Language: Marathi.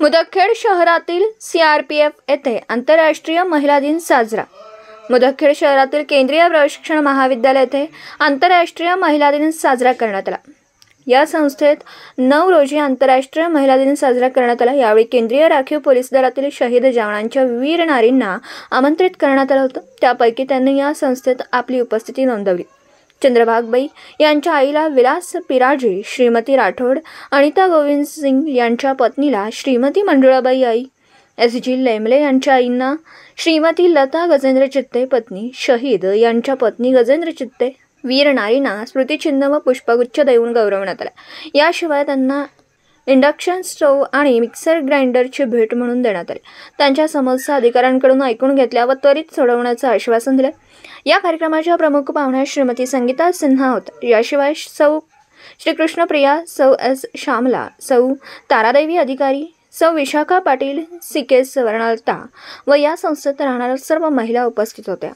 मुदखेड शहरातील CRPF येथे आंतरराष्ट्रीय महिला दिन साजरा। मुदखेड शहरातील केंद्रीय प्रशिक्षण महाविद्यालय येथे आंतरराष्ट्रीय महिला दिन साजरा करण्यात आला। या संस्थेत 9 रोजी आंतरराष्ट्रीय महिला दिन साजरा करण्यात आला। यावेळी केंद्रीय राखीव पोलीस दलातील शहीद जवानांच्या वीर नारींना आमंत्रित करण्यात आलं होतं। त्यापैकी त्यांनी या संस्थेत आपली उपस्थिती नोंदवली। चंद्रभागबाई यांच्या आईला विलास पिराजी, श्रीमती राठोड, अनिता गोविंद सिंग यांच्या पत्नीला श्रीमती मंजुळाबाई आई, SG लेमले यांच्या आईंना श्रीमती लता गजेंद्र चित्ते, पत्नी शहीद यांच्या पत्नी गजेंद्र चित्ते, वीर नारींना स्मृतिचिन्ह व पुष्पगुच्छ देऊन गौरवण्यात आला। याशिवाय त्यांना इंडक्शन स्टोव्ह आणि मिक्सर ग्राइंडरची भेट म्हणून देण्यात आली। त्यांच्या समस्या अधिकाऱ्यांकडून ऐकून घेतल्या व त्वरित सोडवण्याचं आश्वासन दिलं। या कार्यक्रमाच्या प्रमुख पाहुण्या श्रीमती संगीता सिन्हा होत्या। याशिवाय सौ श्रीकृष्णप्रिया, सौ S श्यामला, सौ तारादेवी अधिकारी, सौ विशाखा पाटील, CK स्वर्णालता व या संस्थेत राहणाऱ्या सर्व महिला उपस्थित होत्या।